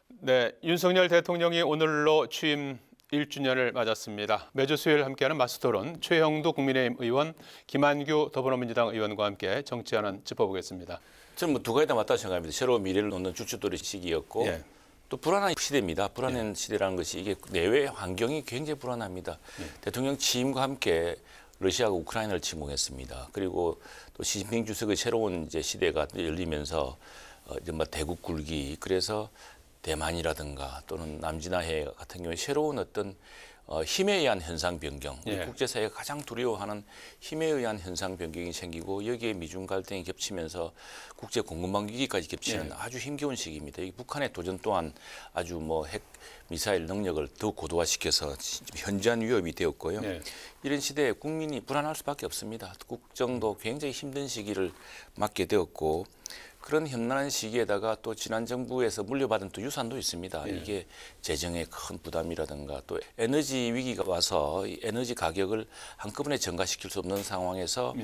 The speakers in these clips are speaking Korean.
네, 윤석열 대통령이 오늘로 취임 1주년을 맞았습니다. 매주 수요일 함께하는 마스토론 최형두 국민의힘 의원, 김한규 더불어민주당 의원과 함께 정치하는 짚어보겠습니다. 저는 뭐 두 가지 다 맞다고 생각합니다. 새로운 미래를 놓는 주춧돌이 시기였고 예. 또 불안한 시대입니다. 불안한 시대라는 것이 이게 내외 환경이 굉장히 불안합니다. 대통령 취임과 함께 러시아가 우크라이나를 침공했습니다. 그리고 또 시진핑 주석의 새로운 이제 시대가 열리면서 이제 뭐 대국 굴기 그래서 대만이라든가 또는 남진아해 같은 경우에 새로운 어떤 힘에 의한 현상 변경, 우리 예. 국제사회가 가장 두려워하는 힘에 의한 현상 변경이 생기고 여기에 미중 갈등이 겹치면서 국제 공급망 위기까지 겹치는 아주 힘겨운 시기입니다. 이 북한의 도전 또한 아주 뭐 핵 미사일 능력을 더 고도화시켜서 현저한 위협이 되었고요. 예. 이런 시대에 국민이 불안할 수밖에 없습니다. 국정도 굉장히 힘든 시기를 맞게 되었고 그런 험난한 시기에다가 또 지난 정부에서 물려받은 또 유산도 있습니다. 예. 이게 재정의 큰 부담이라든가 또 에너지 위기가 와서 이 에너지 가격을 한꺼번에 증가시킬 수 없는 상황에서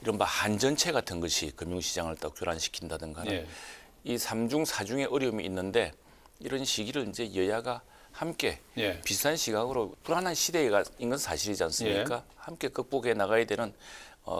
이른바 한전체 같은 것이 금융시장을 딱 교란시킨다든가 하는 예. 이 삼중 사중의 어려움이 있는데 이런 시기를 이제 여야가 함께 예. 비슷한 시각으로 불안한 시대인 건 사실이지 않습니까? 함께 극복해 나가야 되는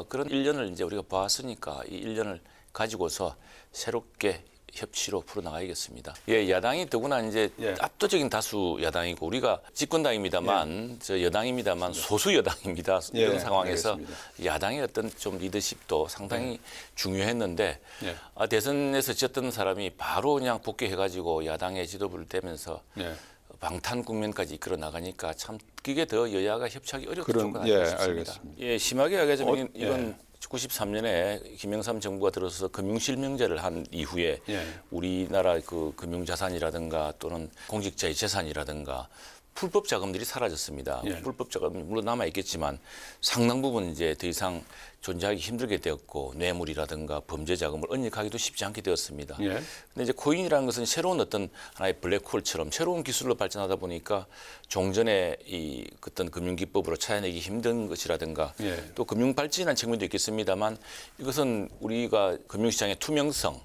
그런 1년을 이제 우리가 봐왔으니까 이 1년을 가지고서 새롭게 협치로 풀어나가야겠습니다. 예, 야당이 더구나 이제 압도적인 다수 야당이고 우리가 집권당입니다만 저 여당입니다만 소수 여당입니다. 이런 상황에서 알겠습니다. 야당의 어떤 좀 리더십도 상당히 중요했는데 대선에서 졌던 사람이 바로 그냥 복귀해가지고 야당의 지도부를 대면서 방탄 국면까지 이끌어 나가니까 참 그게 더 여야가 협치하기 어렵게 조건 아닐까 싶습니다. 알겠습니다. 예, 심하게 이야기하자면 이건 93년에 김영삼 정부가 들어서서 금융실명제를 한 이후에 우리나라 그 금융자산이라든가 또는 공직자의 재산이라든가 불법 자금들이 사라졌습니다. 불법 자금이 물론 남아 있겠지만 상당 부분 이제 더 이상 존재하기 힘들게 되었고 뇌물이라든가 범죄 자금을 은닉하기도 쉽지 않게 되었습니다. 근데 이제 코인이라는 것은 새로운 어떤 하나의 블랙홀처럼 새로운 기술로 발전하다 보니까 종전의 이 어떤 금융 기법으로 찾아내기 힘든 것이라든가 또 금융 발전이라는 측면도 있겠습니다만 이것은 우리가 금융시장의 투명성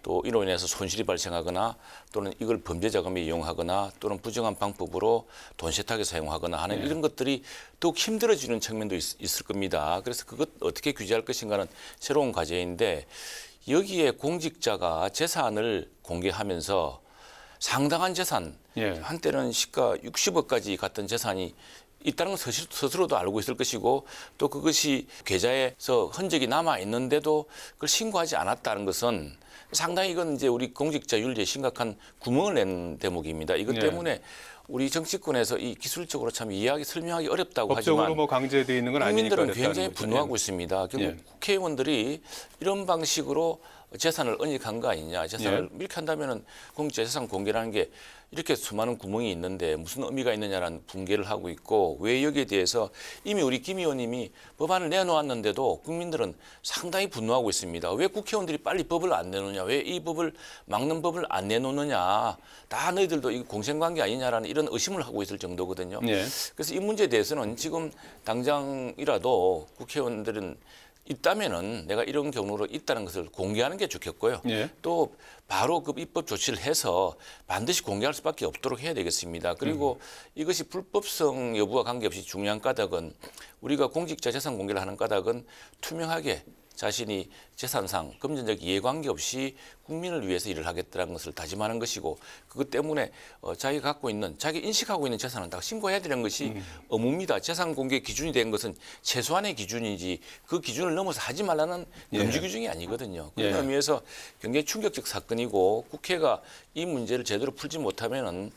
또 이로 인해서 손실이 발생하거나 또는 이걸 범죄 자금에 이용하거나 또는 부정한 방법으로 돈 세탁에 사용하거나 하는 이런 것들이 더욱 힘들어지는 측면도 있을 겁니다. 그래서 그것 어떻게 규제할 것인가는 새로운 과제인데 여기에 공직자가 재산을 공개하면서 상당한 재산, 한때는 시가 60억까지 갔던 재산이 있다는 건 스스로도 알고 있을 것이고 또 그것이 계좌에서 흔적이 남아 있는데도 그걸 신고하지 않았다는 것은 상당히 이건 이제 우리 공직자 윤리에 심각한 구멍을 낸 대목입니다. 이것 때문에 우리 정치권에서 이 기술적으로 참 이해하기 설명하기 어렵다고 법적으로 하지만 뭐 강제되어 있는 건 아니니까 국민들은 굉장히 그랬다는 거죠. 분노하고 있습니다. 결국 국회의원들이 이런 방식으로 재산을 은닉한 거 아니냐. 재산을 이렇게 한다면은 공직자 재산 공개라는 게 이렇게 수많은 구멍이 있는데 무슨 의미가 있느냐라는 분개를 하고 있고 왜 여기에 대해서 이미 우리 김 의원님이 법안을 내놓았는데도 국민들은 상당히 분노하고 있습니다. 왜 국회의원들이 빨리 법을 안 내놓느냐. 왜 이 법을 막는 법을 안 내놓느냐. 다 너희들도 이거 공생관계 아니냐라는 이런 의심을 하고 있을 정도거든요. 그래서 이 문제에 대해서는 지금 당장이라도 국회의원들은 있다면은 내가 이런 경로로 있다는 것을 공개하는 게 좋겠고요. 또 바로 그 입법 조치를 해서 반드시 공개할 수밖에 없도록 해야 되겠습니다. 그리고 이것이 불법성 여부와 관계없이 중요한 까닭은 우리가 공직자 재산 공개를 하는 까닭은 투명하게 자신이 재산상 금전적 이해관계 없이 국민을 위해서 일을 하겠다는 것을 다짐하는 것이고 그것 때문에 자기가 갖고 있는 자기 인식하고 있는 재산은 다 신고해야 되는 것이 의무입니다. 재산 공개 기준이 된 것은 최소한의 기준이지 그 기준을 넘어서 하지 말라는 금지 규정이 아니거든요. 그런 의미에서 굉장히 충격적 사건이고 국회가 이 문제를 제대로 풀지 못하면은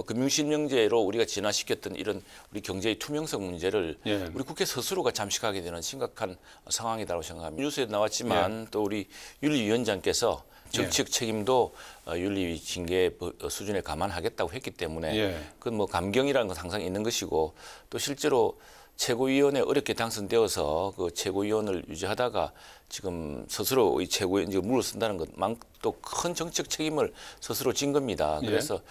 금융실명제로 우리가 진화시켰던 이런 우리 경제의 투명성 문제를 우리 국회 스스로가 잠식하게 되는 심각한 상황이라고 생각합니다. 뉴스에 나왔지만 또 우리 윤리위원장께서 정치적 책임도 윤리 징계 수준에 감안하겠다고 했기 때문에 그건 뭐 감경이라는 건 항상 있는 것이고 또 실제로 최고위원에 어렵게 당선되어서 그 최고위원을 유지하다가 지금 스스로 이 최고위원 물을 쓴다는 것또 큰 정치적 책임을 스스로 진 겁니다. 그래서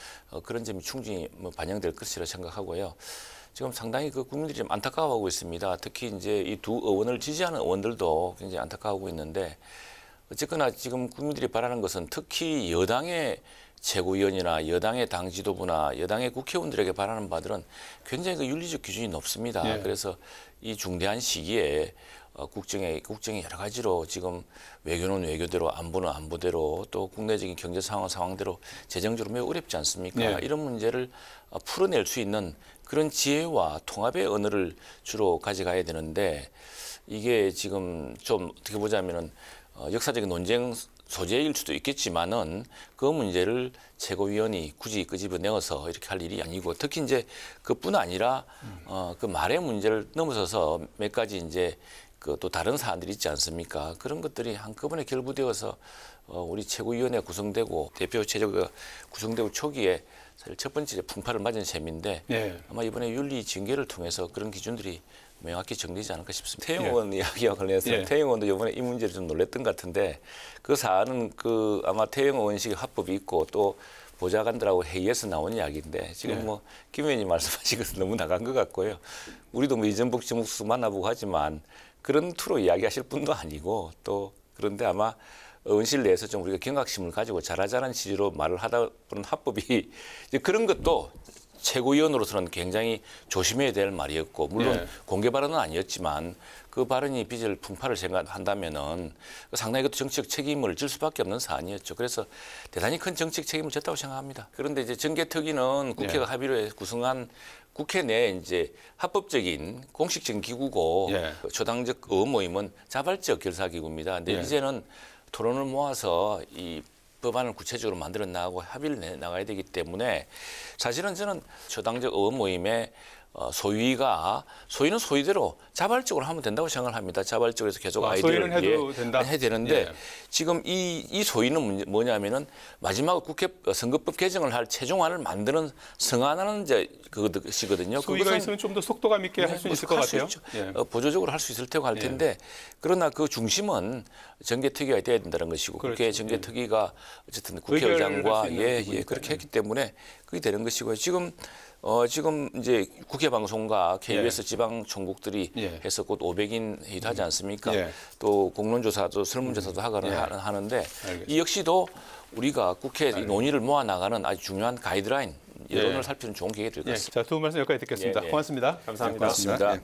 그런 점이 충분히 뭐 반영될 것이라 생각하고요. 지금 상당히 그 국민들이 좀 안타까워하고 있습니다. 특히 이제 이 두 의원을 지지하는 의원들도 굉장히 안타까워하고 있는데 어쨌거나 지금 국민들이 바라는 것은 특히 여당의 최고위원이나 여당의 당 지도부나 여당의 국회의원들에게 바라는 바들은 굉장히 그 윤리적 기준이 높습니다. 예. 그래서 이 중대한 시기에 국정이 여러 가지로 지금 외교는 외교대로 안보는 안보대로 또 국내적인 경제 상황대로 재정적으로 매우 어렵지 않습니까? 예. 이런 문제를 풀어낼 수 있는 그런 지혜와 통합의 언어를 주로 가져가야 되는데 이게 지금 좀 어떻게 보자면은 역사적인 논쟁 소재일 수도 있겠지만은 그 문제를 최고위원이 굳이 끄집어내어서 이렇게 할 일이 아니고 특히 이제 그뿐 아니라 그 말의 문제를 넘어서서 몇 가지 이제 그 또 다른 사안들이 있지 않습니까? 그런 것들이 한꺼번에 결부되어서 우리 최고위원회 구성되고 대표 체제가 구성되고 초기에 사실 첫 번째 풍파를 맞은 셈인데 예. 아마 이번에 윤리 징계를 통해서 그런 기준들이 명확히 정리되지 않을까 싶습니다. 태영 예. 의원 이야기와 관련해서 예. 태영 의원도 이번에 이 문제를 좀 놀랬던 것 같은데 그 사안은 그 아마 태영 의원식 합법이 있고 또 보좌관들하고 회의에서 나온 이야기인데 지금 예. 뭐 김 의원님 말씀하신 것은 너무 나간 것 같고요. 우리도 뭐 이전복 지목수 만나보고 하지만 그런 투로 이야기하실 분도 아니고 또 그런데 아마 의원실 내에서 좀 우리가 경각심을 가지고 잘하자는 취지로 말을 하다 보는 합법이 이제 그런 것도 최고위원으로서는 굉장히 조심해야 될 말이었고 물론 예. 공개 발언은 아니었지만 그 발언이 빚을 풍파를 생각한다면은 상당히 그 정치적 책임을 질 수밖에 없는 사안이었죠. 그래서 대단히 큰 정치적 책임을 졌다고 생각합니다. 그런데 이제 정개특위는 국회가 예. 합의로 해 구성한 국회 내 이제 합법적인 공식적인 기구고 예. 초당적 의원 모임은 자발적 결사기구입니다. 근데 예. 이제는 토론을 모아서 이 법안을 구체적으로 만들어 나가고 합의를 내 나가야 되기 때문에 사실은 저는 초당적 의원 모임의 소위는 소위대로 자발적으로 하면 된다고 생각을 합니다. 자발적으로 해서 계속 소위는 아이디어를 해도 된다? 해야 되는데 예. 지금 이 소위는 뭐냐면은 마지막 국회 선거법 개정을 할 최종안을 만드는 성안하는 이제 그것이거든요. 소위가 있으면 좀 더 속도감 있게 할 수 있을 것 같아요. 예. 보조적으로 할 수 있을 테고 할 텐데 그러나 그 중심은 정개특위가 돼야 된다는 것이고 그렇죠. 국회 정개특위가 어쨌든 의결을 국회의장과 할수 있는 예 부분이니까요. 그렇게 했기 때문에 그게 되는 것이고요. 지금 이제 국회 방송과 KBS 지방 총국들이 예. 해서 곧 500인 회의도 하지 않습니까? 예. 또 공론조사도 설문조사도 하거나 예. 하는데 알겠습니다. 이 역시도 우리가 국회 논의를 모아 나가는 아주 중요한 가이드라인 여론을 예. 살피는 좋은 계기가 될 것 예. 같습니다. 자, 두 분 말씀 여기까지 듣겠습니다. 예, 예. 고맙습니다. 감사합니다. 고맙습니다. 예.